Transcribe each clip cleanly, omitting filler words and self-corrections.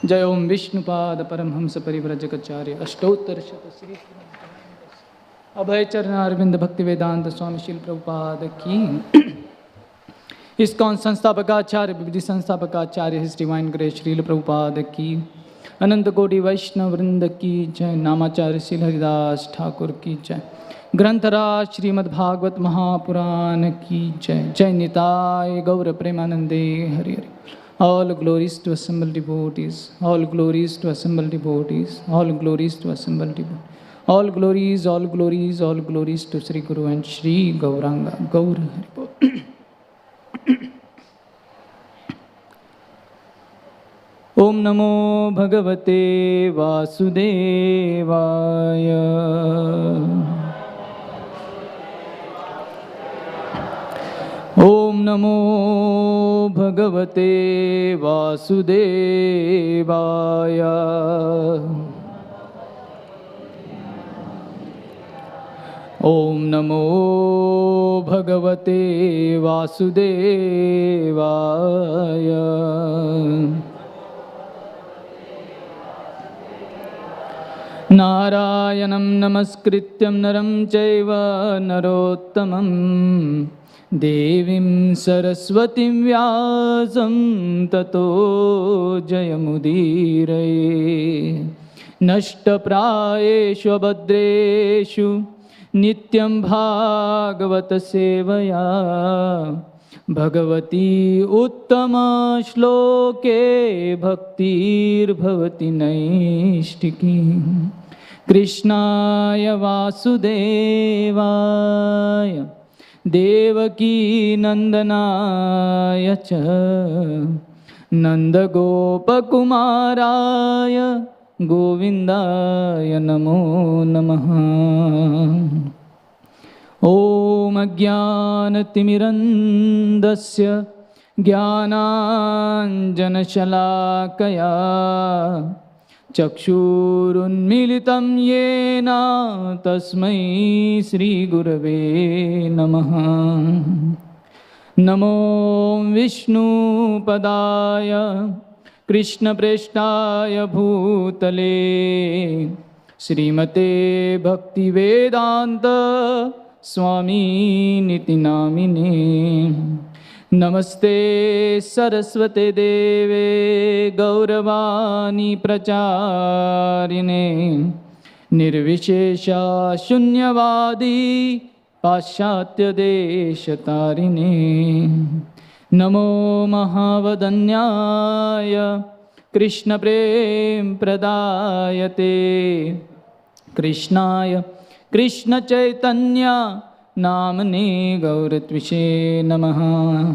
जय ओम विष्णुपाद परमहंस परिव्रजकाचार्य अष्टोत्तर शत श्री अभय चरण अरविंद भक्ति वेदांत स्वामी श्रील प्रभुपाद की ISKCON संस्थापकाचार्य विविधि संस्थापकाचार्य His Divine Grace Srila Prabhupada की अनंत कोटि वैष्णव वृंद की जय। नामाचार्य श्री हरिदास ठाकुर की जय। ग्रंथराज श्रीमद् भागवत महापुराण की जय। जय निताय गौर प्रेमानंदे Hari Hari. All glories to assembled devotees, all glories to assembled devotees, all glories to assembled devotees. All glories, all glories, all glories to Sri Guru and Sri Gauranga. Gaur Haripol. Om Namo Bhagavate Vasudevaya. Om Namo Bhagavate Vasudevaya. Om Namo Bhagavate Vasudevaya. Narayanam namaskrityam naram chaiva narottamam Devim Saraswatim Vyasam Tato Jayamudiraye Nashtaprayeshu Abhadreshu Nityam Bhagavata Sevaya Bhagavati Uttama Shloke Bhaktir Bhavati Naishtiki Krishnaya Vasudevaya Devaki Nandanaya cha Nanda Gopakumaraya Govindaya Namo Namaha. Om Ajnanatimirandasya Jnananjana Shalakaya Chakshurunmilitam yena tasmai Sri Gurave Namaha. Namo Vishnu Padaya Krishna Preshtaya Bhutale Srimate Bhakti Vedanta Swami Niti Namine. Namaste Saraswate Deve Gauravani Pracharine Nirvishesha Shunyavadi Paschatya Deshatarine. Namo Mahavadanyaya Krishna Prem Pradayate Krishnaya Krishna Chaitanya Namane Gauratvishe Namaha.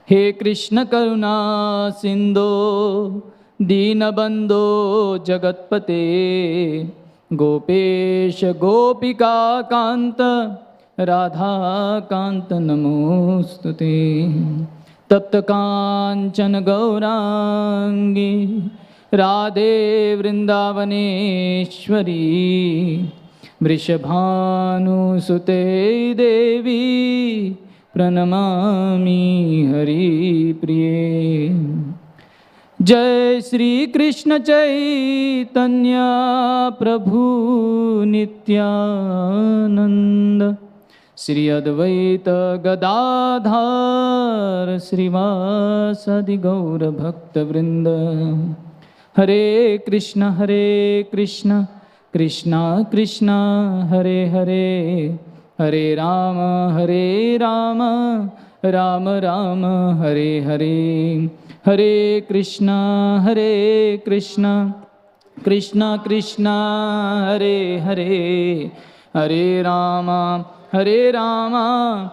He Krishna Karuna Sindho Dinabandho Jagatpate Gopesha Gopika Kanta Radha Kanta Namostute. Tapta Kanchana Gaurangi Radhe Vrindavaneshwari Vrishabhanu Sute Devi Pranamami Hari Priye. Jai Shri Krishna Chaitanya Prabhu Nityananda Shri Advaita Gadadhar Srivasadi Gaura Bhakta Vrinda. Hare Krishna Krishna Krishna Hare Hare Hare Rama Rama Rama Hare Hare. Hare Krishna Krishna Krishna Hare Hare Hare Rama Rama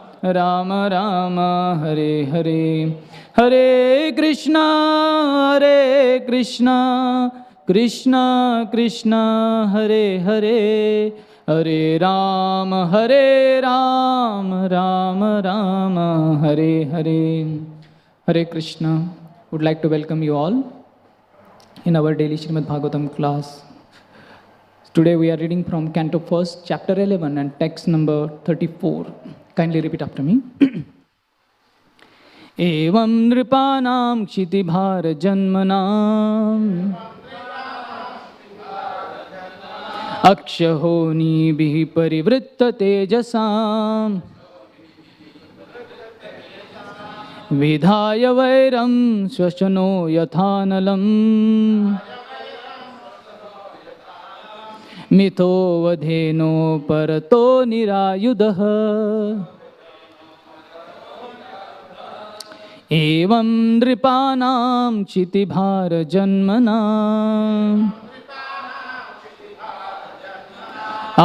Rama Hare Hare. Hare Krishna Krishna Krishna Hare Hare Hare Rama Rama Rama Hare Hare. Hare Krishna. Would like to welcome you all in our daily Srimad Bhagavatam class. Today we are reading from Canto 1st, chapter 11 and text number 34. Kindly repeat after me. एवं नृपाणां क्षितिभारजन्मनाम् अक्षहोनीभिः परिवृत्ततेजसाम् विधाय वैरं श्वशनो यथानलम् मिथो वधेनो परतो निरायुधः एवं नृपाणां क्षितिभारजन्मनाम्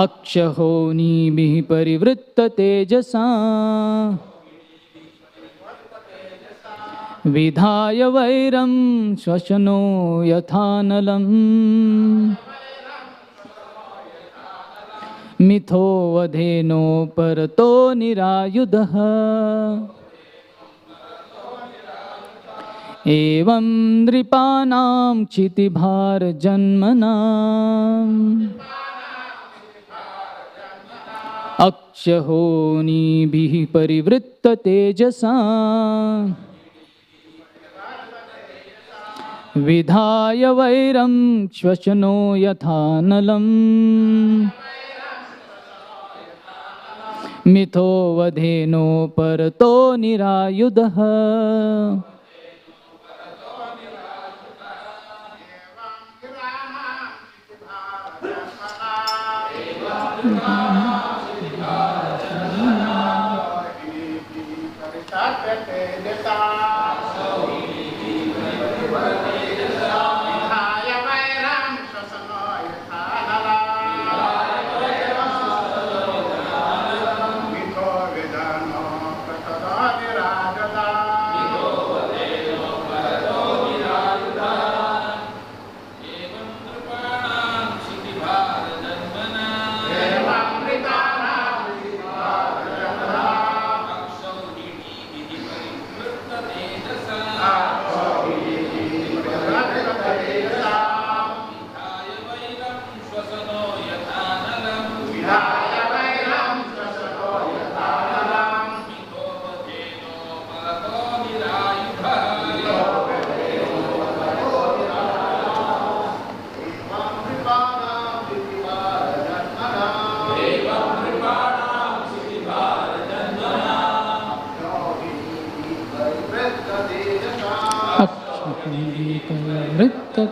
अक्षहोनीभिः परिवृत्ततेजसा विधाय वैरं श्वशनो यथानलम् मिथो वधेनो परतो निरायुधः एवं नृपाणां क्षितिभारजन्मनाम् अक्षहोनीभिः परिवृत्ततेजसा विधाय वैरं श्वशनो यथानलम् मिथो वधेनो परतो निरायुधः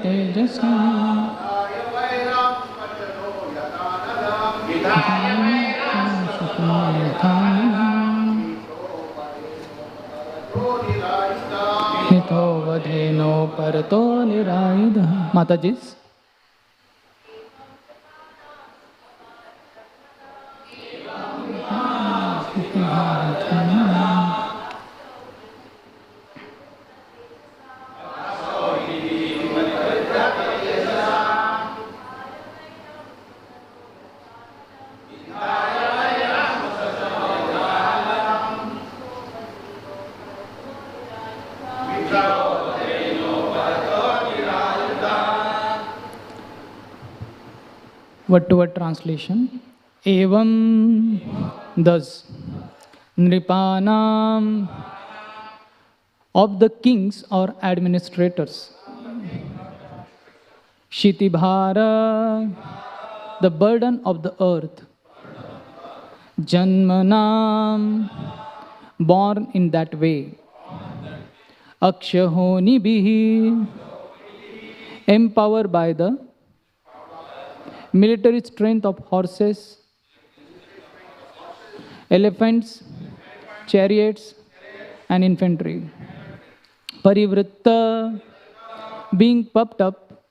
तेजसा मिथो वधेनो परतो निरायुधः। माताजी word-to-word translation. Evam, thus, Nripanam, of the kings or administrators. Shitibhara, the burden of the earth. Janmanam, born in that way. Akshahonibihi, empowered by the military strength of horses, elephants, chariots, and infantry. Parivritta, being puffed up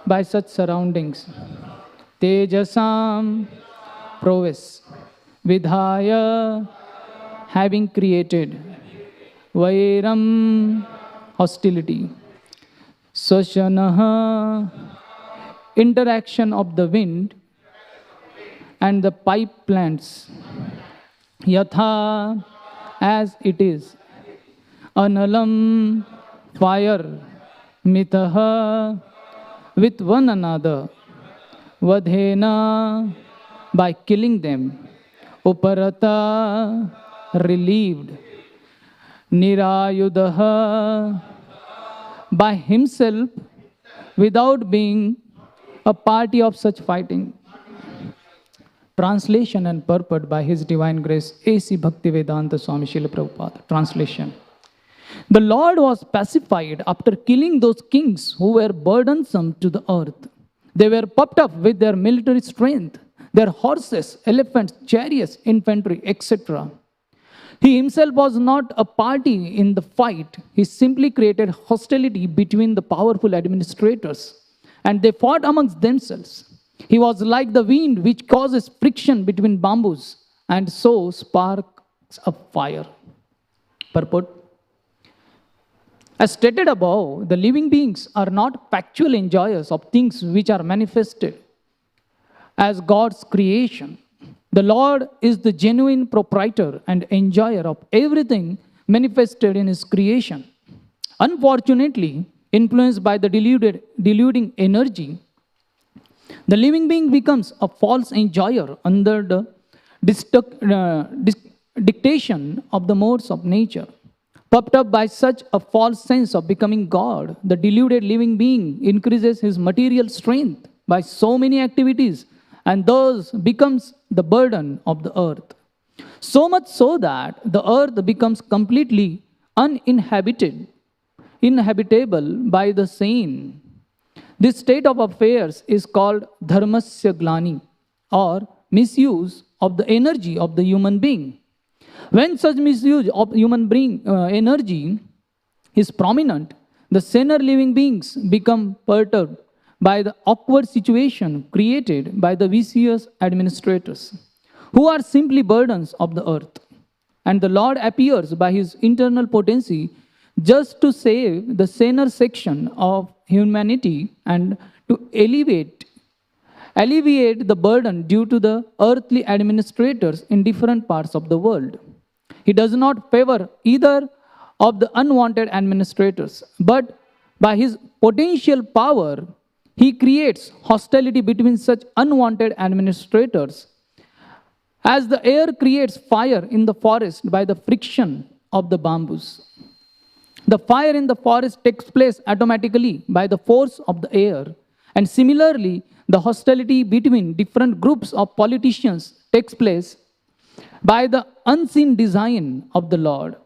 by such surroundings. Tejasam, prowess. Vidhaya, having created. Vairam, hostility. Swashanaha, interaction of the wind and the pipe plants. Yatha, as it is. Analam, fire. Mitaha, with one another. Vadhena, by killing them. Uparata, relieved. nirayudaha, by himself without being a party of such fighting. Translation and purport by His Divine Grace A.C. Bhaktivedanta Swami Srila Prabhupada. Translation. The Lord was pacified after killing those kings who were burdensome to the earth. They were puffed up with their military strength, their horses, elephants, chariots, infantry, etc. He himself was not a party in the fight. He simply created hostility between the powerful administrators, and they fought amongst themselves. He was like the wind which causes friction between bamboos and so sparks a fire. Purport. As stated above, the living beings are not factual enjoyers of things which are manifested as God's creation. The Lord is the genuine proprietor and enjoyer of everything manifested in His creation. Unfortunately, influenced by the deluding energy, the living being becomes a false enjoyer under the dictation of the modes of nature. Puffed up by such a false sense of becoming God, the deluded living being increases his material strength by so many activities and thus becomes the burden of the earth. So much so that the earth becomes completely inhabitable by the sane. This state of affairs is called dharmasya glani, or misuse of the energy of the human being. When such misuse of human being energy is prominent, the saner living beings become perturbed by the awkward situation created by the vicious administrators, who are simply burdens of the earth. And the Lord appears by His internal potency just to save the saner section of humanity and to alleviate the burden due to the earthly administrators in different parts of the world. He does not favor either of the unwanted administrators, but by His potential power, He creates hostility between such unwanted administrators. As the air creates fire in the forest by the friction of the bamboos, the fire in the forest takes place automatically by the force of the air. And similarly, the hostility between different groups of politicians takes place by the unseen design of the Lord.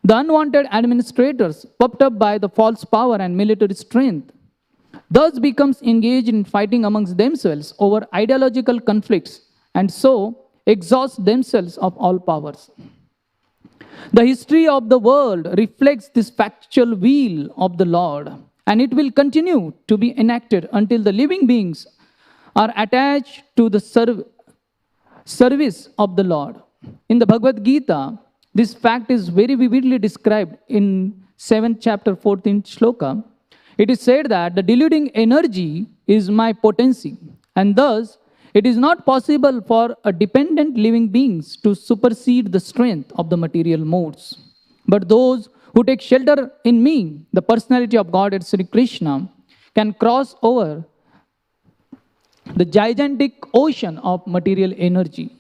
The unwanted administrators, puffed up by the false power and military strength, thus becomes engaged in fighting amongst themselves over ideological conflicts and so exhaust themselves of all powers. The history of the world reflects this factual will of the Lord, and it will continue to be enacted until the living beings are attached to the service of the Lord. In the Bhagavad Gita, this fact is very vividly described in 7th chapter, 14th shloka. It is said that the deluding energy is my potency, and thus it is not possible for a dependent living beings to supersede the strength of the material modes. But those who take shelter in me, the personality of Godhead Sri Krishna, can cross over the gigantic ocean of material energy.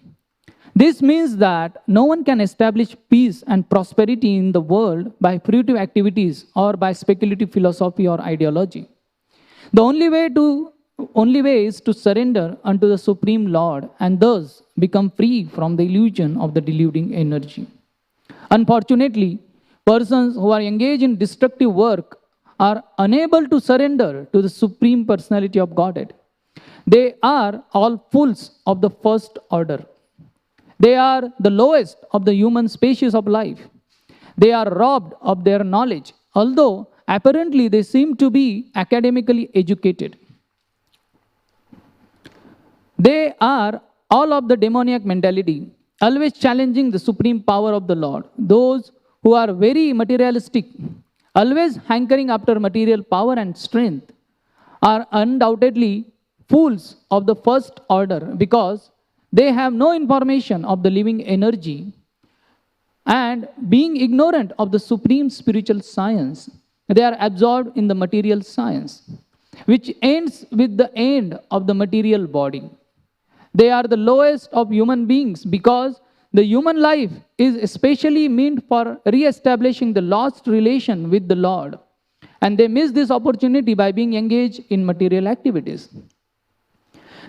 This means that no one can establish peace and prosperity in the world by fruitive activities or by speculative philosophy or ideology. The only way is to surrender unto the Supreme Lord and thus become free from the illusion of the deluding energy. Unfortunately, persons who are engaged in destructive work are unable to surrender to the Supreme Personality of Godhead. They are all fools of the first order. They are the lowest of the human species of life. They are robbed of their knowledge, although apparently they seem to be academically educated. They are all of the demoniac mentality, always challenging the supreme power of the Lord. Those who are very materialistic, always hankering after material power and strength, are undoubtedly fools of the first order because they have no information of the living energy, and being ignorant of the supreme spiritual science, they are absorbed in the material science, which ends with the end of the material body. They are the lowest of human beings because the human life is especially meant for re-establishing the lost relation with the Lord. And they miss this opportunity by being engaged in material activities.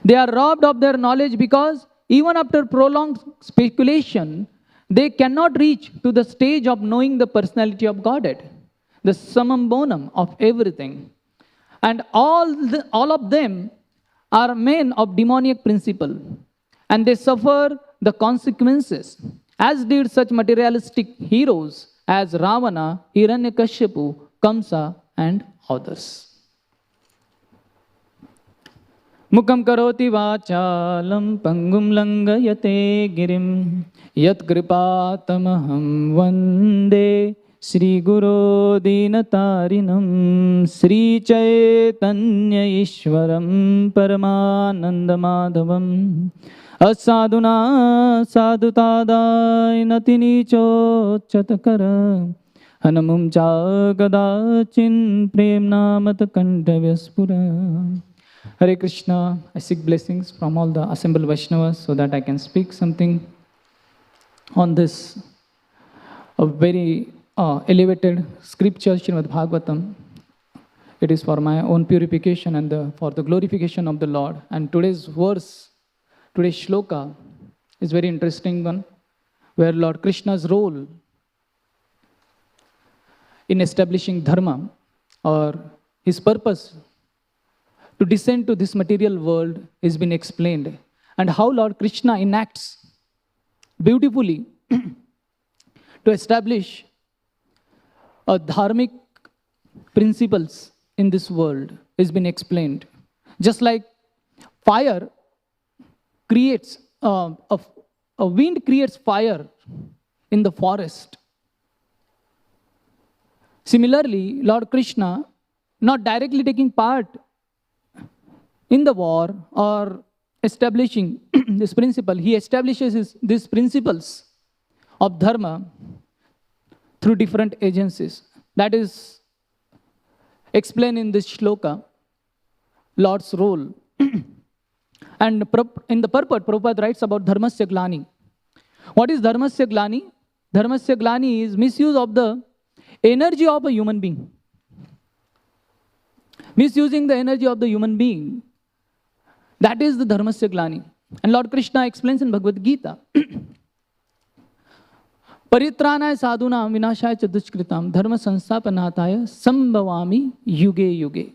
They are robbed of their knowledge because even after prolonged speculation, they cannot reach to the stage of knowing the personality of Godhead, the summum bonum of everything. And all of them are men of demoniac principle, and they suffer the consequences, as did such materialistic heroes as Ravana, Hiranyakashipu, Kamsa, and others. Mukam karoti vachalam pangum langayate girim yat kripatamaham vande Shri Guru Dinatarinam Shri Chaitanya Ishwaram Paramananda Madhavam Asaduna Sadutadai Natini Chochatakara Hanamum Chagadachin Premna Matakantavyaspura. Hare Krishna. I seek blessings from all the assembled Vaishnavas so that I can speak something on this very elevated scripture, Srimad Bhagavatam. It is for my own purification and for the glorification of the Lord. And today's verse, today's shloka is very interesting one, where Lord Krishna's role in establishing Dharma, or his purpose to descend to this material world, has been explained, and how Lord Krishna enacts beautifully to establish a dharmic principles in this world has been explained. Just like fire creates, a wind creates fire in the forest. Similarly, Lord Krishna, not directly taking part in the war or establishing this principle, he establishes these principles of Dharma through different agencies. That is explained in this shloka, Lord's role. And in the purport, Prabhupada writes about Dharmasya Glani. What is Dharmasya Glani? Dharmasya Glani is misuse of the energy of a human being. Misusing the energy of the human being. That is the Dharmasya Glani. And Lord Krishna explains in Bhagavad Gita, Paritranaya sadhunam vinashaya cha dushkritam dharma sansthapanataya sambhavami yuge yuge.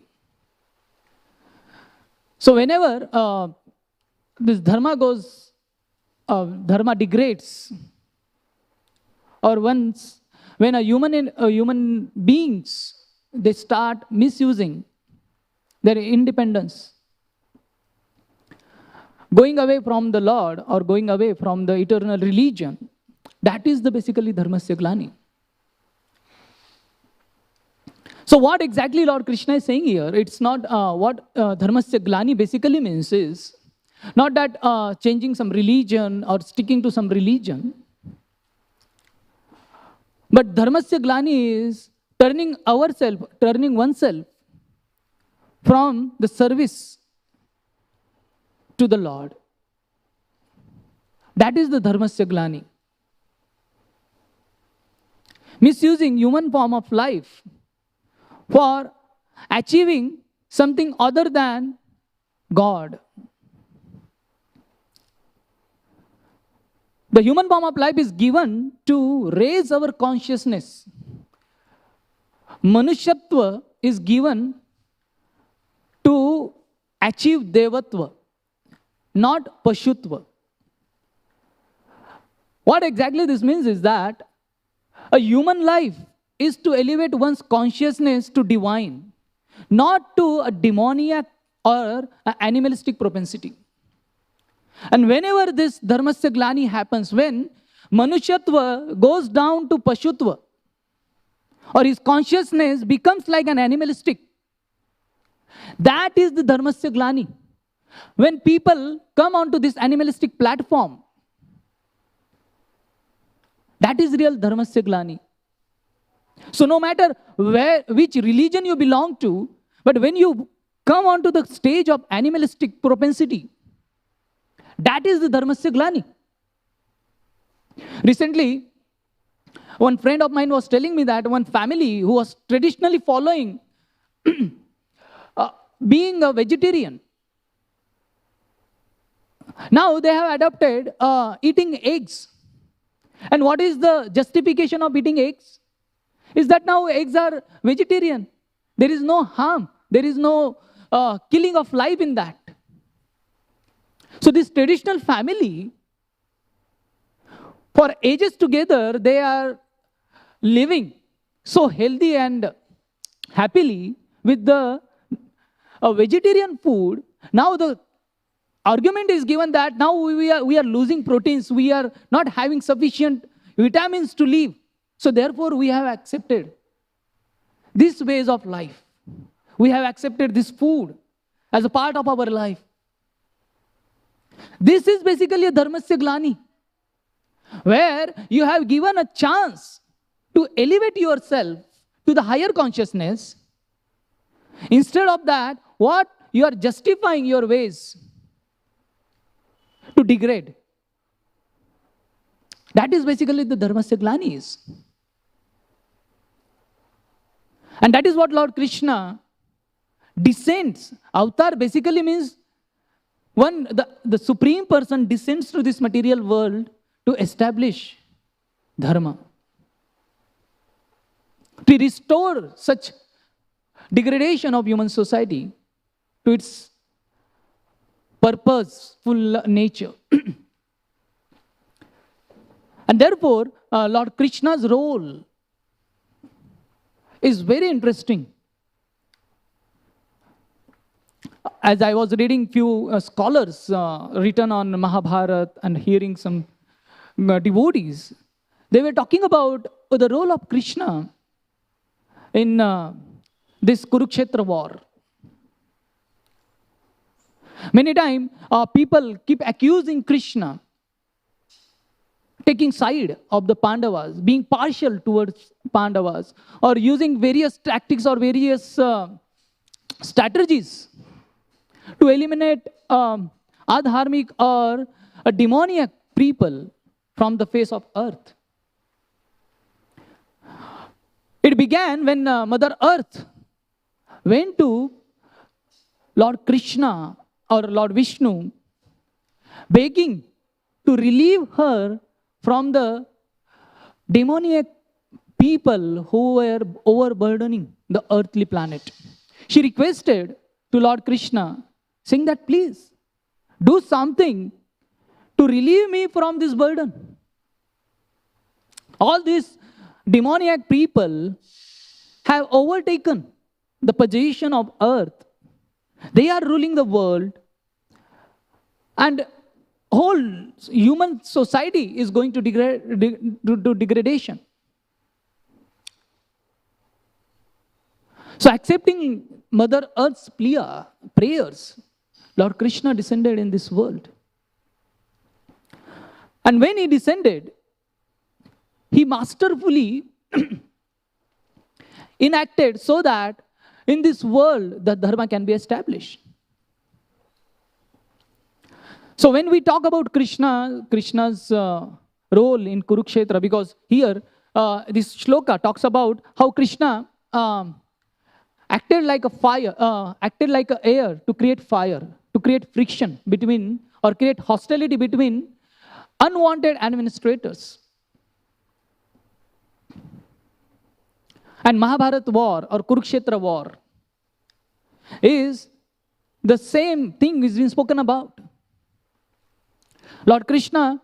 So whenever this dharma goes, dharma degrades, or when a human beings, they start misusing their independence, going away from the Lord or going away from the eternal religion, that is basically Dharmasya Glani. So what exactly Lord Krishna is saying here, it's not what Dharmasya Glani basically means is not that changing some religion or sticking to some religion, but Dharmasya Glani is turning oneself from the service to the Lord. That is the Dharmasya Glani. Misusing human form of life for achieving something other than God. The human form of life is given to raise our consciousness. Manushyatva is given to achieve devatva, not pashutva. What exactly this means is that a human life is to elevate one's consciousness to divine, not to a demoniac or an animalistic propensity. And whenever this Dharmasya Glani happens, when Manushyatva goes down to Pashutva, or his consciousness becomes like an animalistic, that is the Dharmasya Glani. When people come onto this animalistic platform, that is real Dharmasya Glani. So no matter which religion you belong to, but when you come onto the stage of animalistic propensity, that is the Dharmasya Glani. Recently, one friend of mine was telling me that one family who was traditionally following being a vegetarian, now they have adopted eating eggs. And what is the justification of eating eggs? Is that now eggs are vegetarian. There is no harm. There is no killing of life in that. So this traditional family, for ages together, they are living so healthy and happily with the vegetarian food. Now the argument is given that now we are losing proteins. We are not having sufficient vitamins to live. So therefore we have accepted these ways of life. We have accepted this food as a part of our life. This is basically a dharmasya glani, where you have given a chance to elevate yourself to the higher consciousness. Instead of that, what you are justifying your ways to degrade. That is basically the dharmasya glani is. And that is what Lord Krishna descends. Avatar basically means the Supreme Person descends to this material world to establish Dharma, to restore such degradation of human society to its purposeful nature. And therefore, Lord Krishna's role is very interesting. As I was reading few scholars written on Mahabharata and hearing some devotees, they were talking about the role of Krishna in this Kurukshetra war. Many times people keep accusing Krishna, taking side of the Pandavas, being partial towards Pandavas, or using various tactics or various strategies to eliminate adharmic or demoniac people from the face of earth. It began when Mother Earth went to Lord Krishna or Lord Vishnu, begging to relieve her from the demoniac people who were overburdening the earthly planet. She requested to Lord Krishna, saying that please do something to relieve me from this burden. All these demoniac people have overtaken the position of earth. They are ruling the world, and whole human society is going to degradation. So accepting Mother Earth's prayers, Lord Krishna descended in this world. And when he descended, he masterfully enacted so that in this world the Dharma can be established. So when we talk about Krishna's role in Kurukshetra, because here this shloka talks about how Krishna acted like a fire, acted like an air to create fire, to create friction between, or create hostility between unwanted administrators. And Mahabharata war or Kurukshetra war is the same thing is being spoken about. Lord Krishna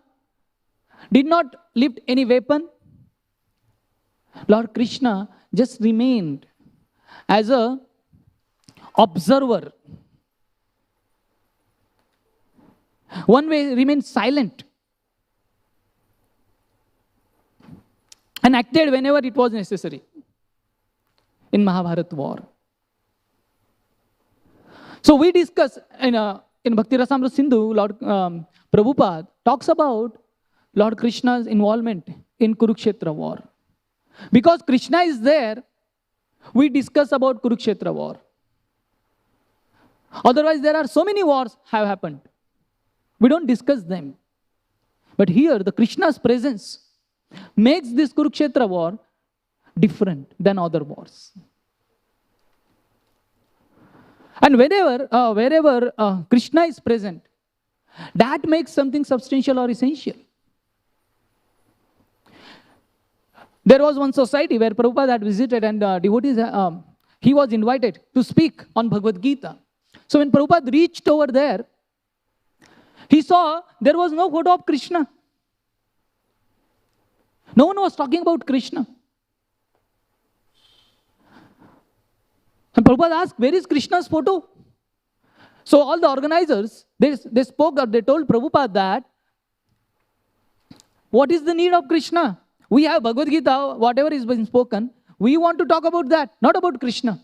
did not lift any weapon. Lord Krishna just remained as an observer. One way remained silent and acted whenever it was necessary in Mahabharata war. So we discuss in Bhakti Rasamrita Sindhu, Lord Prabhupada talks about Lord Krishna's involvement in Kurukshetra war. Because Krishna is there, we discuss about Kurukshetra war. Otherwise, there are so many wars have happened. We don't discuss them. But here, the Krishna's presence makes this Kurukshetra war different than other wars. And wherever Krishna is present, that makes something substantial or essential. There was one society where Prabhupada had visited, and devotees, he was invited to speak on Bhagavad Gita. So when Prabhupada reached over there, he saw there was no photo of Krishna. No one was talking about Krishna. And Prabhupada asked, where is Krishna's photo? So all the organizers, they spoke or they told Prabhupada that, what is the need of Krishna? We have Bhagavad Gita, whatever is being spoken. We want to talk about that, not about Krishna.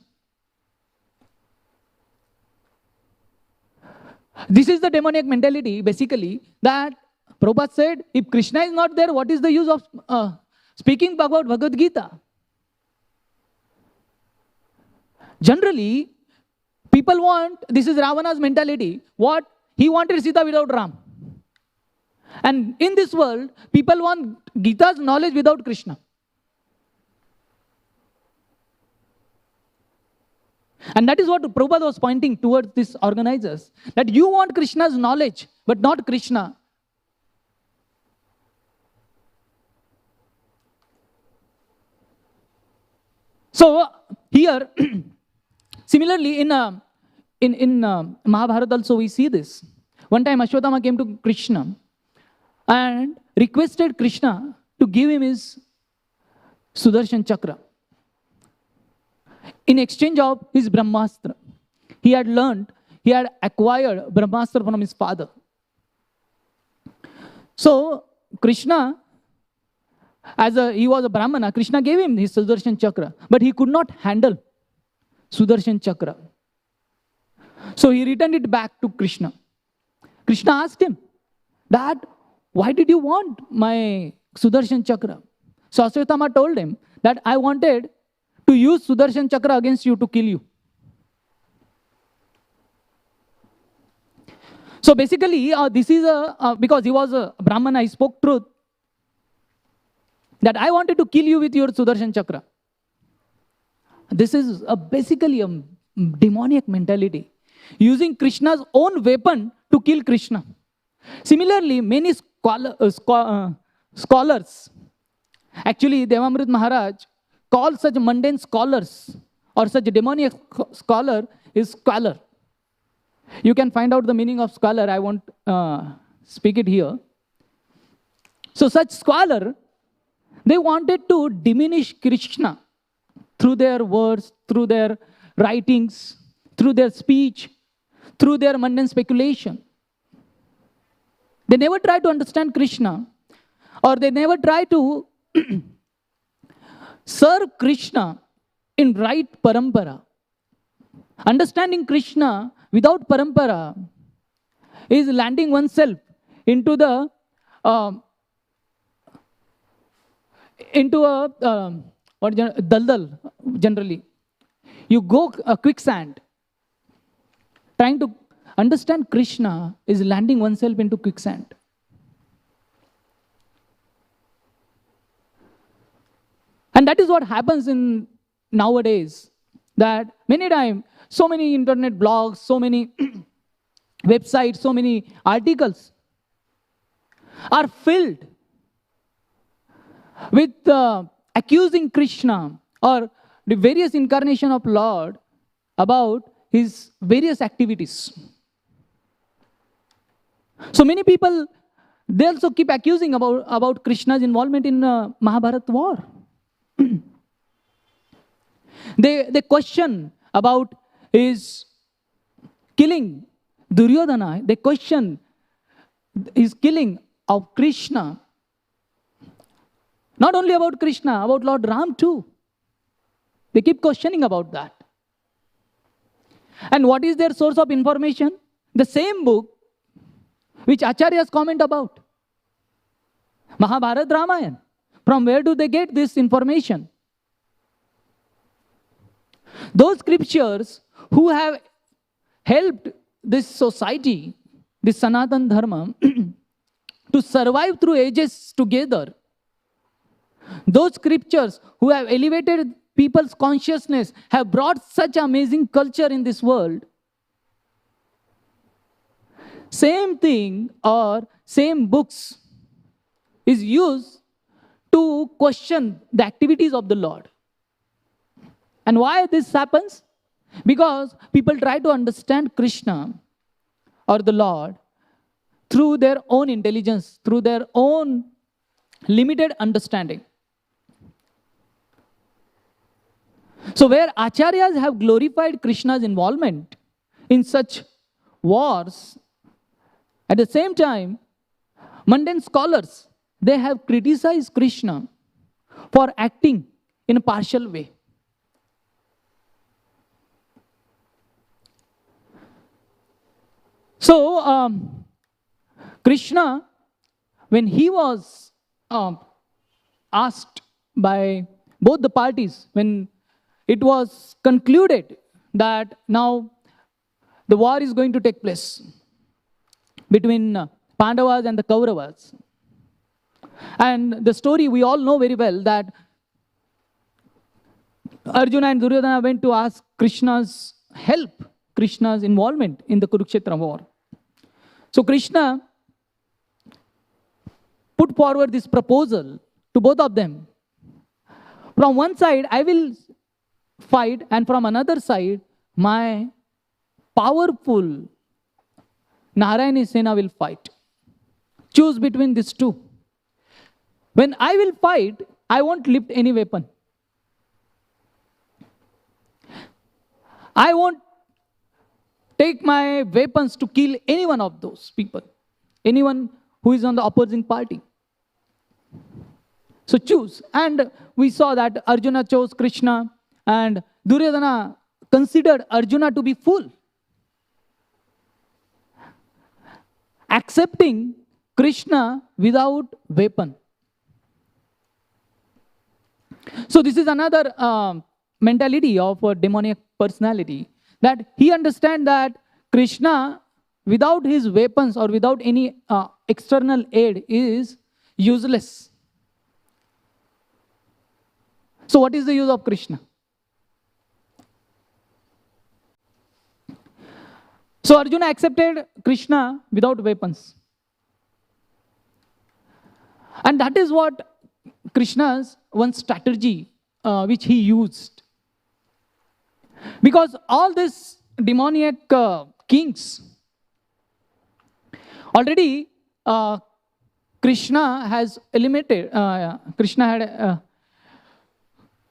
This is the demoniac mentality, basically, that Prabhupada said, if Krishna is not there, what is the use of speaking about Bhagavad Gita? Generally, people want, this is Ravana's mentality, what? He wanted Sita without Ram. And in this world, people want Gita's knowledge without Krishna. And that is what Prabhupada was pointing towards these organizers, that you want Krishna's knowledge, but not Krishna. So here, similarly, in Mahabharata also we see this. One time Ashwatthama came to Krishna and requested Krishna to give him his Sudarshan Chakra in exchange of his Brahmastra. He had acquired Brahmastra from his father. So Krishna, he was a Brahmana, Krishna gave him his Sudarshan Chakra, but he could not handle Sudarshan Chakra. So he returned it back to Krishna. Krishna asked him, Dad, why did you want my Sudarshan Chakra? So Ashwatthama told him that I wanted to use Sudarshan Chakra against you to kill you. So basically, this is because he was a Brahmana, he spoke truth, that I wanted to kill you with your Sudarshan Chakra. This is basically a demoniac mentality, using Krishna's own weapon to kill Krishna. Similarly, many scholars, actually Devamrit Maharaj calls such mundane scholars or such demoniac scholar is scholar. You can find out the meaning of scholar, I won't speak it here. So such scholar, they wanted to diminish Krishna through their words, through their writings, through their speech, through their mundane speculation. They never try to understand Krishna, or they never try to serve Krishna in right parampara. Understanding Krishna without parampara is landing oneself into the daldal. Generally, you go a quicksand. Trying to understand Krishna is landing oneself into quicksand. And that is what happens in nowadays, that many times, so many internet blogs, so many websites, so many articles are filled with accusing Krishna or the various incarnation of Lord about his various activities. So many people, they also keep accusing about Krishna's involvement in Mahabharata war. They question about his killing Duryodhana. They question his killing of Krishna. Not only about Krishna, about Lord Ram too. They keep questioning about that. And what is their source of information? The same book which Acharyas comment about. Mahabharata Ramayana. From where do they get this information? Those scriptures who have helped this society, this Sanatan Dharma, to survive through ages together. Those scriptures who have elevated people's consciousness have brought such amazing culture in this world. Same thing or same books is used to question the activities of the Lord. And why this happens? Because people try to understand Krishna or the Lord through their own intelligence, through their own limited understanding. So where acharyas have glorified Krishna's involvement in such wars, at the same time, mundane scholars, they have criticized Krishna for acting in a partial way. So, Krishna, when he was asked by both the parties, when it was concluded that now the war is going to take place between Pandavas and the Kauravas. And the story we all know very well, that Arjuna and Duryodhana went to ask Krishna's help, Krishna's involvement in the Kurukshetra war. So Krishna put forward this proposal to both of them. From one side, I will fight, and from another side, my powerful Narayani Sena will fight. Choose between these two. When I will fight, I won't lift any weapon. I won't take my weapons to kill any one of those people, anyone who is on the opposing party. So choose. And we saw that Arjuna chose Krishna, and Duryodhana considered Arjuna to be fool, accepting Krishna without weapon. So this is another mentality of a demoniac personality, that he understands that Krishna without his weapons or without any external aid is useless. So what is the use of Krishna? So Arjuna accepted Krishna without weapons. And that is what Krishna's one strategy which he used. Because all these demoniac kings, already Krishna has eliminated,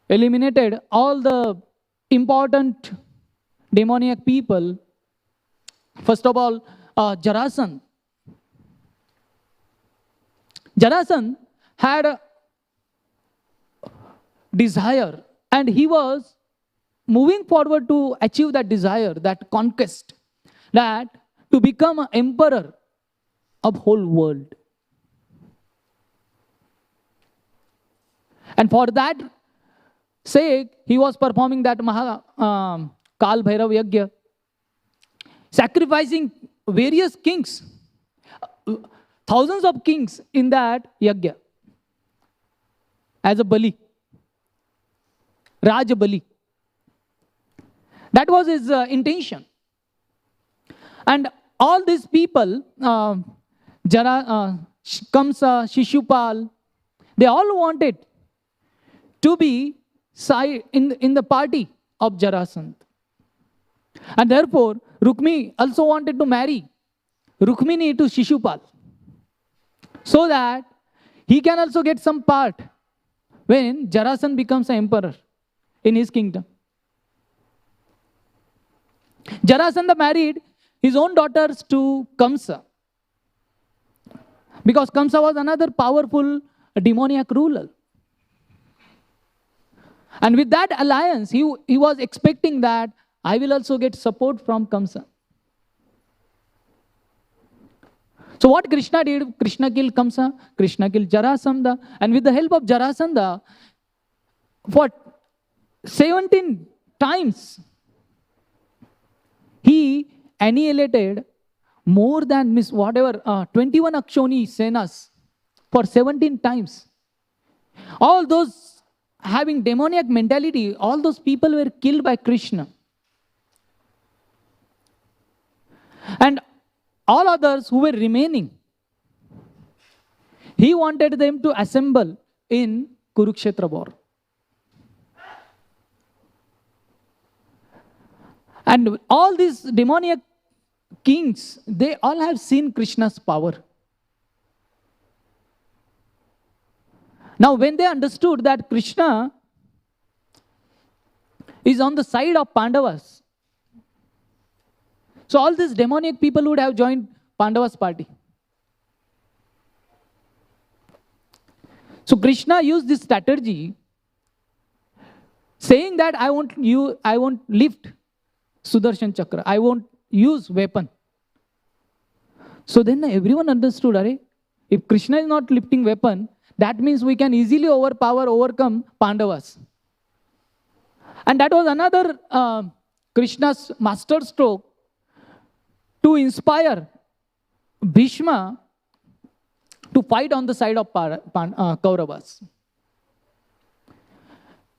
eliminated all the important demoniac people. First of all, Jarasandha. Jarasandha had a desire, and he was moving forward to achieve that desire, that conquest, that to become an emperor of whole world. And for that sake, he was performing that Kal Bhairav Yajna, sacrificing various kings, thousands of kings in that yajna, as a Bali, Raj Bali. That was his intention. And all these people, Kamsa, Shishupal, they all wanted to be in the party of Jarasandha. And therefore, Rukmi also wanted to marry Rukmini to Shishupal, so that he can also get some part when Jarasandha becomes an emperor in his kingdom. Jarasandha married his own daughters to Kamsa, because Kamsa was another powerful demoniac ruler. And with that alliance, he was expecting that I will also get support from Kamsa. So what Krishna did, Krishna killed Kamsa, Krishna killed Jarasandha, and with the help of Jarasandha, for 17 times, he annihilated more than 21 Akshoni Senas for 17 times. All those having demoniac mentality, all those people were killed by Krishna. And all others who were remaining, he wanted them to assemble in Kurukshetra war. And all these demoniac kings, they all have seen Krishna's power. Now, when they understood that Krishna is on the side of Pandavas, so all these demoniac people would have joined Pandavas' party. So Krishna used this strategy, saying that I won't lift Sudarshan Chakra, I won't use weapon. So then everyone understood, if Krishna is not lifting weapon, that means we can easily overcome Pandavas. And that was another Krishna's master stroke to inspire Bhishma to fight on the side of Kauravas.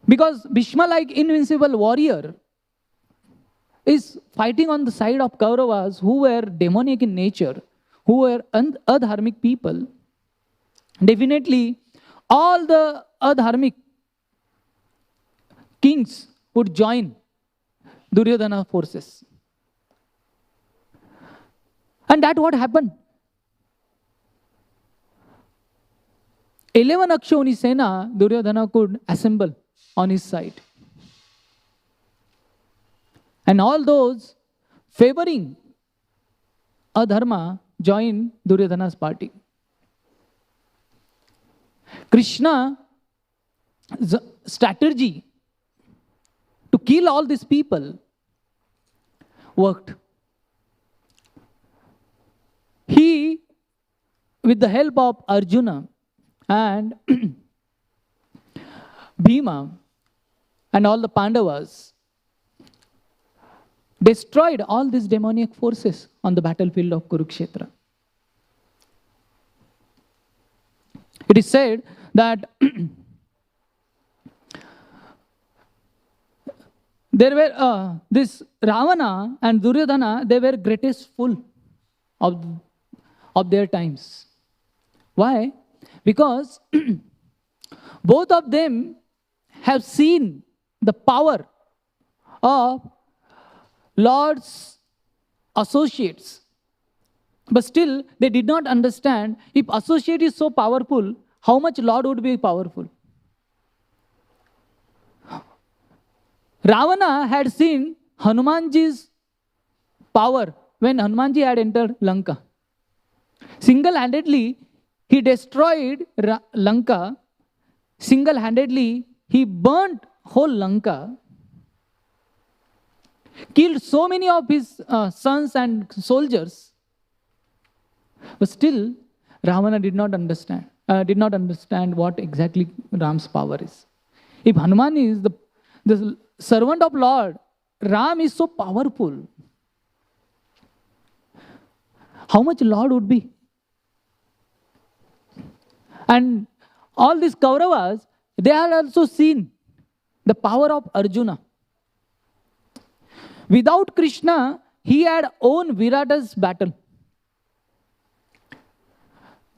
Because Bhishma, like invincible warrior, is fighting on the side of Kauravas who were demonic in nature, who were adharmic people. Definitely, all the adharmic kings would join Duryodhana forces. And that what happened. 11 Akshoni Sena, Duryodhana could assemble on his side. And all those favoring adharma joined Duryodhana's party. Krishna's strategy to kill all these people worked. He, with the help of Arjuna and Bhima and all the Pandavas, destroyed all these demoniac forces on the battlefield of Kurukshetra. It is said that there were this Ravana and Duryodhana, they were greatest fool of their times. Why? Because both of them have seen the power of Lord's associates. But still, they did not understand, if associate is so powerful, how much Lord would be powerful. Ravana had seen Hanumanji's power when Hanumanji had entered Lanka. Single-handedly, he destroyed Lanka. Single-handedly, he burnt whole Lanka, killed so many of his sons and soldiers. But still, Ravana did not understand what exactly Ram's power is. If Hanuman is the servant of Lord, Ram is so powerful. How much Lord would be? And all these Kauravas, they had also seen the power of Arjuna. Without Krishna, he had won Virata's battle.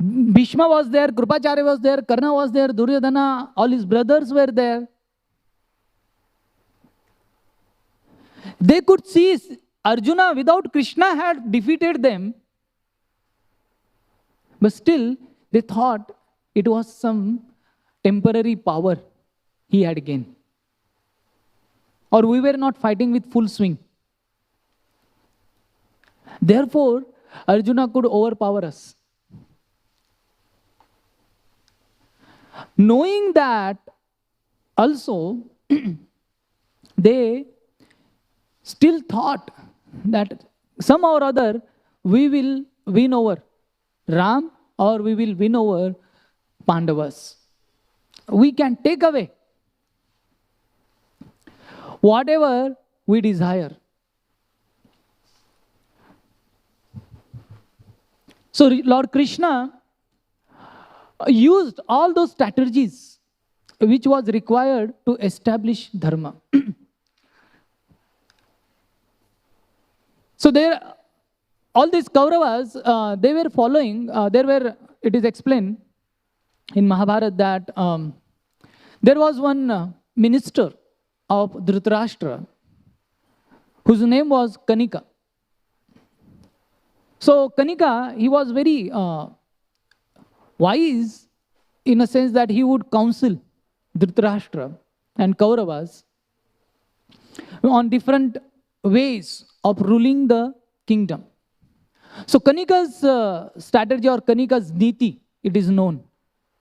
Bhishma was there, Krupacharya was there, Karna was there, Duryodhana, all his brothers were there. They could see Arjuna without Krishna had defeated them. But still, they thought it was some temporary power he had gained. Or we were not fighting with full swing. Therefore, Arjuna could overpower us. Knowing that, also, they still thought that somehow or other we will win over Ram or we will win over Pandavas. We can take away whatever we desire. So Lord Krishna used all those strategies which was required to establish Dharma. So there, all these Kauravas, they were following, it is explained in Mahabharata that there was one minister of Dhritarashtra whose name was Kanika. So Kanika, he was very wise in a sense that he would counsel Dhritarashtra and Kauravas on different ways of ruling the kingdom. So Kanika's strategy or Kanika's niti, it is known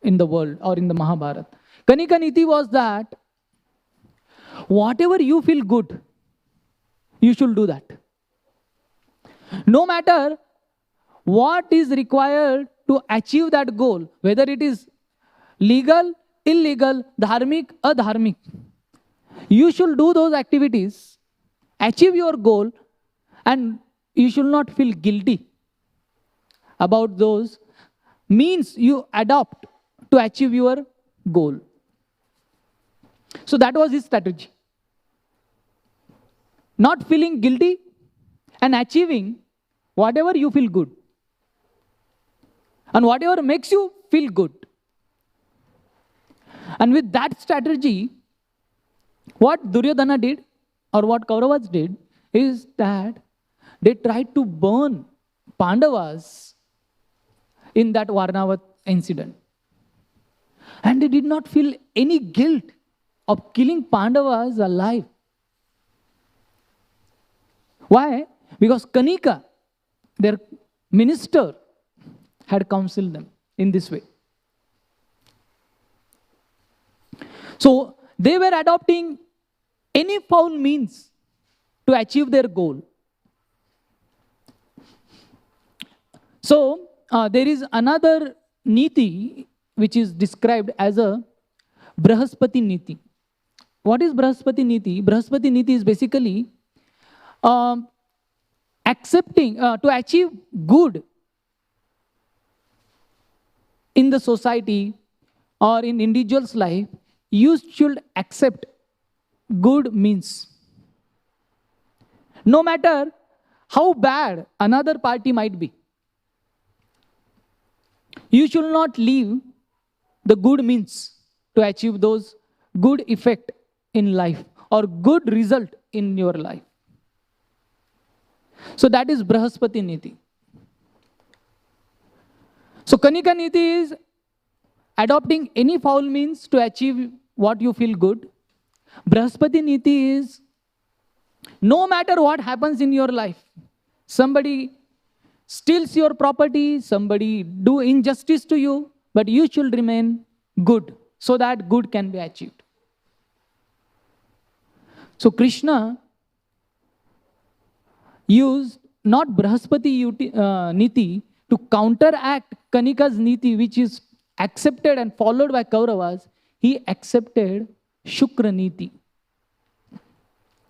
in the world or in the Mahabharata. Kanika niti was that whatever you feel good, you should do that. No matter what is required to achieve that goal, whether it is legal, illegal, dharmic, adharmic, you should do those activities, achieve your goal, and you should not feel guilty about those means you adopt to achieve your goal. So that was his strategy. Not feeling guilty and achieving whatever you feel good. And whatever makes you feel good. And with that strategy, what Duryodhana did or what Kauravas did is that they tried to burn Pandavas in that Varnavat incident. And they did not feel any guilt of killing Pandavas alive. Why? Because Kanika, their minister, had counseled them in this way. So they were adopting any foul means to achieve their goal. So there is another niti which is described as a Brahaspati niti. What is Brahaspati niti? Brahaspati niti is basically accepting, to achieve good in the society or in individual's life, you should accept good means. No matter how bad another party might be, you should not leave the good means to achieve those good effect in life or good result in your life. So that is Brahaspati niti. So Kanika niti is adopting any foul means to achieve what you feel good. Brahaspati niti is no matter what happens in your life, somebody steals your property, somebody do injustice to you, but you should remain good so that good can be achieved. So Krishna used not Brahaspati niti to counteract Kanika's niti, which is accepted and followed by Kauravas. He accepted Shukra niti.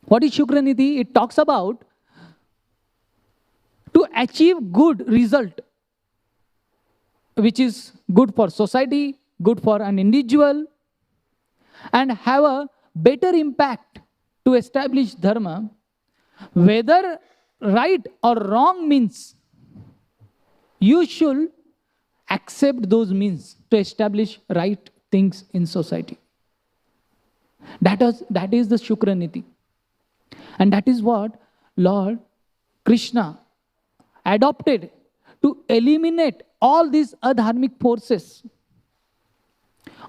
What is Shukra niti? It talks about to achieve good result, which is good for society, good for an individual, and have a better impact to establish Dharma, whether right or wrong means, you should accept those means to establish right things in society. That is the Shukra niti. And that is what Lord Krishna adopted to eliminate all these adharmic forces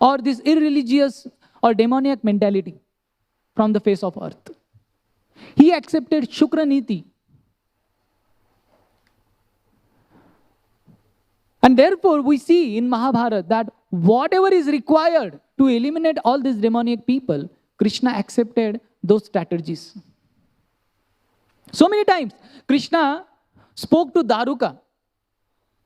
or this irreligious or demoniac mentality from the face of earth. He accepted Shukra niti. And therefore we see in Mahabharata that whatever is required to eliminate all these demoniac people, Krishna accepted those strategies. So many times Krishna spoke to Daruka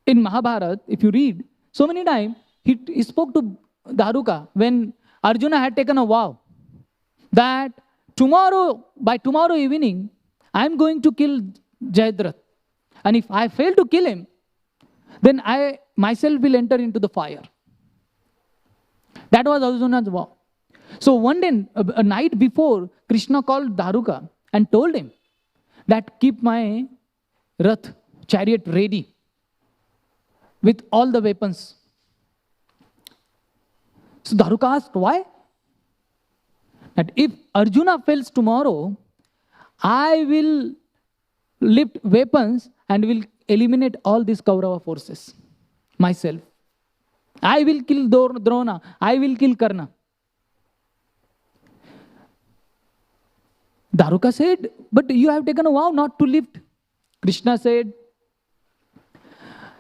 in Mahabharata. If you read, so many times he spoke to Daruka when Arjuna had taken a vow that by tomorrow evening, I am going to kill Jayadratha. And if I fail to kill him, then I myself will enter into the fire. That was Arjuna's vow. So one day, a night before, Krishna called Dharuka and told him that keep my rath, chariot ready with all the weapons. So Dharuka asked, why? That if Arjuna fails tomorrow, I will lift weapons and will eliminate all these Kaurava forces myself. I will kill Drona. I will kill Karna. Dharuka said, but you have taken a vow not to lift. Krishna said,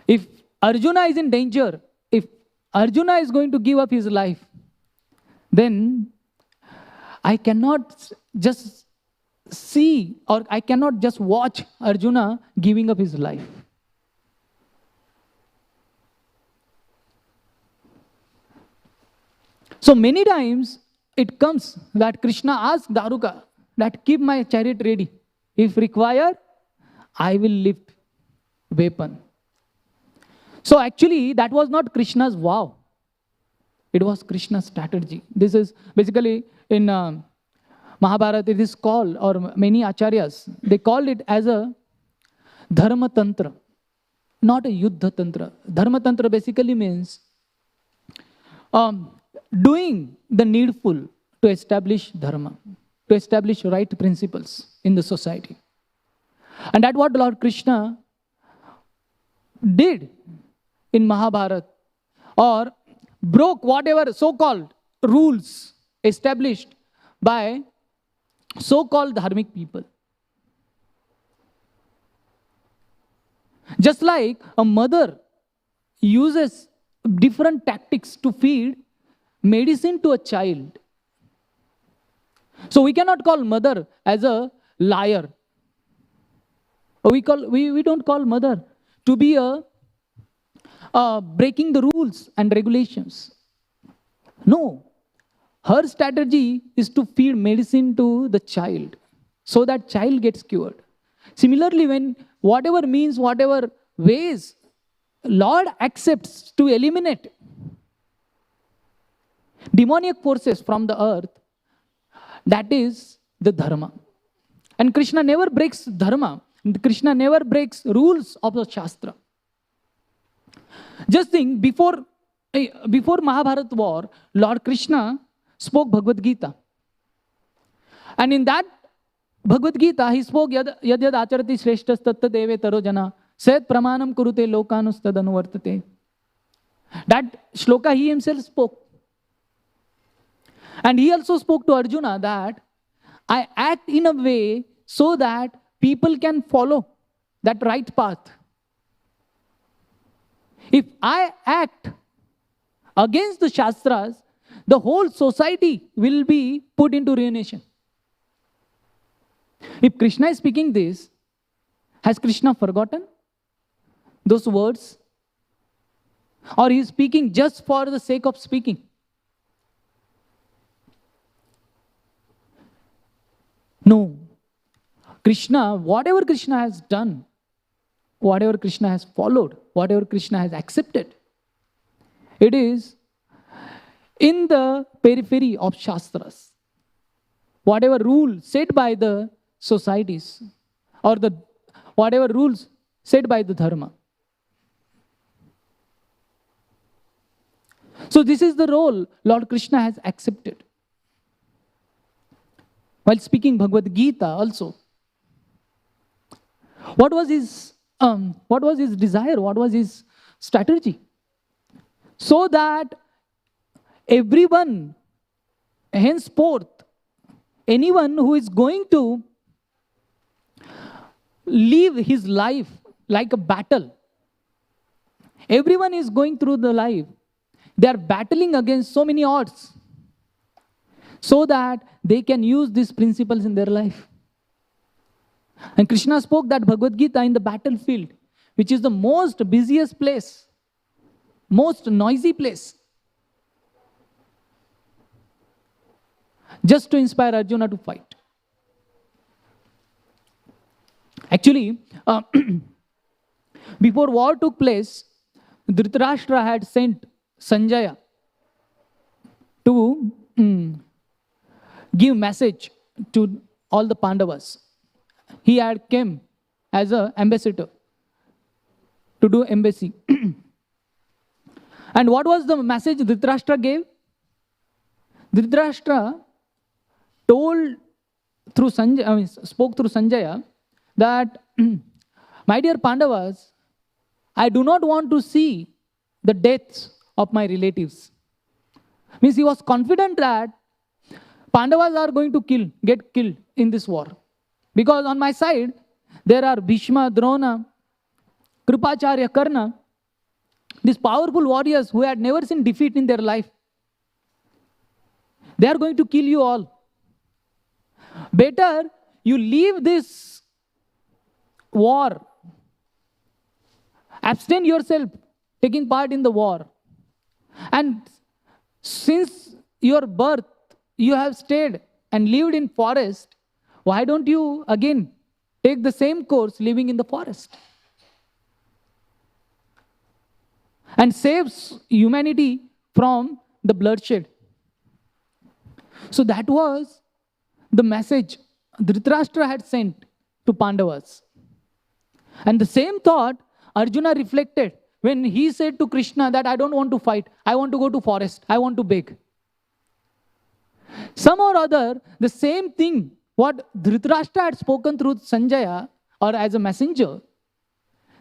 if Arjuna is in danger, if Arjuna is going to give up his life, then I cannot just see or I cannot just watch Arjuna giving up his life. So many times it comes that Krishna asks Dharuka that keep my chariot ready. If required, I will lift weapon. So actually that was not Krishna's vow. It was Krishna's strategy. This is basically in Mahabharata it is called, or many acharyas, they called it as a Dharma Tantra, not a Yuddha Tantra. Dharma Tantra basically means doing the needful to establish Dharma, to establish right principles in the society. And that's what Lord Krishna did in Mahabharata, or broke whatever so-called rules established by so-called dharmic people. Just like a mother uses different tactics to feed medicine to a child. So we cannot call mother as a liar. We don't call mother to be breaking the rules and regulations. No. Her strategy is to feed medicine to the child so that child gets cured. Similarly, when whatever means, whatever ways Lord accepts to eliminate demonic forces from the earth, that is the Dharma. And Krishna never breaks Dharma. Krishna never breaks rules of the Shastra. Just think, before Mahabharata war, Lord Krishna spoke Bhagavad Gita. And in that Bhagavad Gita, he spoke yad acharati shreshtas tatta deve taro jana set pramanam kurute lokanustad anuvartate. That shloka he himself spoke. And he also spoke to Arjuna that I act in a way so that people can follow that right path. If I act against the Shastras, the whole society will be put into ruination. If Krishna is speaking this, has Krishna forgotten those words? Or he is speaking just for the sake of speaking? No. Krishna, whatever Krishna has done, whatever Krishna has followed, whatever Krishna has accepted, it is in the periphery of Shastras. Whatever rule set by the societies, or whatever rules set by the Dharma. So this is the role Lord Krishna has accepted. While speaking Bhagavad Gita also, what was his desire? What was his strategy? So that everyone, henceforth, anyone who is going to live his life like a battle, everyone is going through the life, they are battling against so many odds, so that they can use these principles in their life. And Krishna spoke that Bhagavad Gita in the battlefield, which is the most busiest place, most noisy place, just to inspire Arjuna to fight. Actually, before war took place, Dhritarashtra had sent Sanjaya to give message to all the Pandavas. He had came as an ambassador to do embassy. And what was the message Dhritarashtra gave? Dhritarashtra told through Sanjaya, spoke through Sanjaya that, my dear Pandavas, I do not want to see the deaths of my relatives. Means he was confident that Pandavas are going to get killed in this war. Because on my side, there are Bhishma, Drona, Kripacharya, Karna, these powerful warriors who had never seen defeat in their life. They are going to kill you all. Better you leave this war. Abstain yourself taking part in the war. And since your birth, you have stayed and lived in forest, why don't you again take the same course living in the forest? And saves humanity from the bloodshed. So that was the message Dhritarashtra had sent to Pandavas. And the same thought Arjuna reflected when he said to Krishna that I don't want to fight, I want to go to forest, I want to beg. Some or other, the same thing, what Dhritarashtra had spoken through Sanjaya or as a messenger,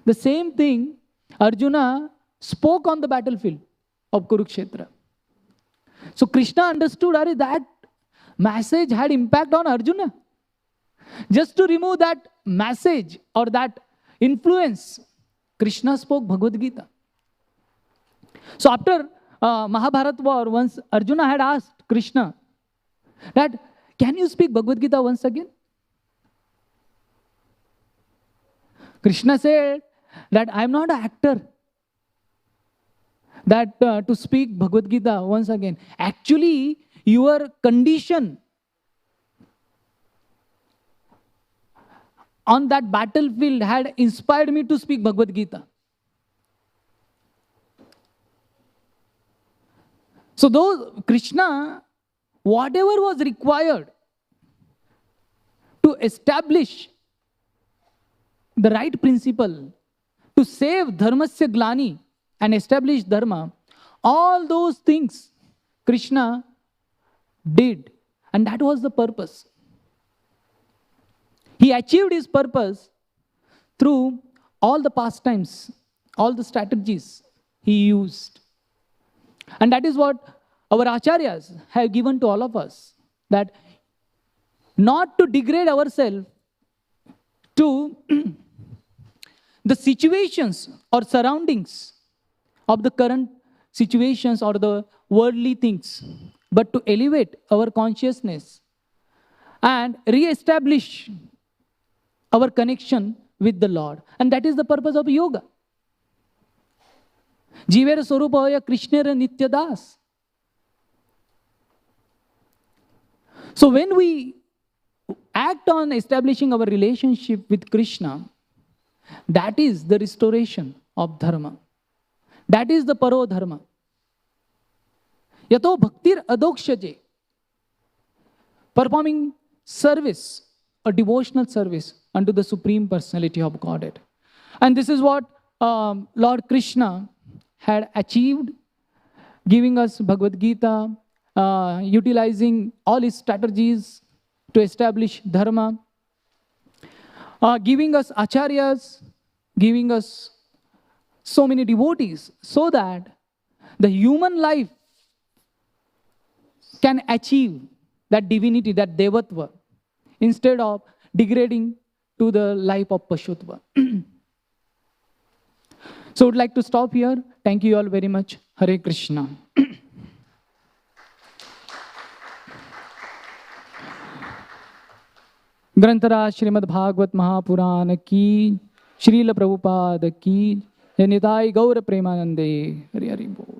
the same thing Arjuna spoke on the battlefield of Kurukshetra. So Krishna understood that message had impact on Arjuna. Just to remove that message or that influence, Krishna spoke Bhagavad Gita. So after Mahabharata war, once Arjuna had asked Krishna that, can you speak Bhagavad Gita once again? Krishna said that I am not an actor. That to speak Bhagavad Gita once again. Actually, your condition on that battlefield had inspired me to speak Bhagavad Gita. So those Krishna, whatever was required to establish the right principle, to save dharmasya glani and establish dharma, all those things Krishna did. And that was the purpose. He achieved his purpose through all the pastimes, all the strategies he used. And that is what our acharyas have given to all of us. That not to degrade ourselves to the situations or surroundings of the current situations or the worldly things, but to elevate our consciousness and re-establish our connection with the Lord. And that is the purpose of yoga. Jivera Swarupaya Krishnera Nityadas. So when we act on establishing our relationship with Krishna, that is the restoration of dharma. That is the paro dharma. Yato bhaktir adokshaje. Performing service, a devotional service unto the Supreme Personality of Godhead. And this is what Lord Krishna had achieved, giving us Bhagavad Gita, utilizing all his strategies to establish dharma, giving us acharyas, giving us so many devotees, so that the human life can achieve that divinity, that devatva, instead of degrading to the life of Pashutva. So I would like to stop here. Thank you all very much. Hare Krishna. ग्रंथराज Shrimad Bhagavat Mahapuran की, श्रील प्रभुपाद की, निताई गौर प्रेमानंदे। हरि हरि बोल।